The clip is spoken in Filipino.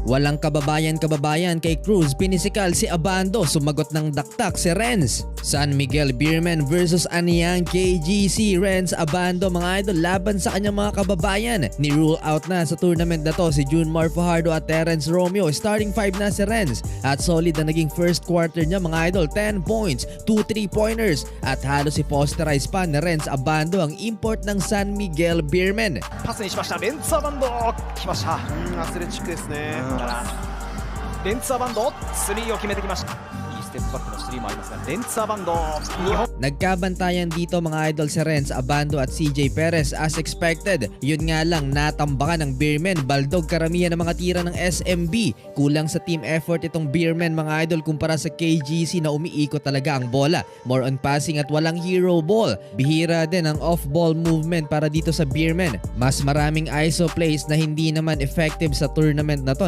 Walang kababayan kay Cruz, pinisikal si Abando, sumagot ng daktak si Renz. San Miguel Beerman versus Anyang KGC. Renz Abando mga idol laban sa kanyang mga kababayan. Ni-rule out na sa tournament na to si Junmar Fajardo at Terence Romeo. Starting 5 na si Renz at solid na naging first quarter niya mga idol. 10 points, 2 3-pointers at halos i-posterize pa ni Renz Abando ang import ng San Miguel Beerman. パスにしました。レンツァーバンド来ました。アスレチックですね。レンツァーバンドスリーを決めてきました。いいステップバックのスリーもありますが、レンツァーバンド2本。 Nagkabantayan dito mga idol si Renz Abando at CJ Perez as expected. Yun nga lang natambakan ng Beerman. Baldog karamihan ng mga tira ng SMB. Kulang sa team effort itong Beerman mga idol kumpara sa KGC na umiikot talaga ang bola. More on passing at walang hero ball. Bihira din ang off-ball movement para dito sa Beerman. Mas maraming ISO plays na hindi naman effective sa tournament na to.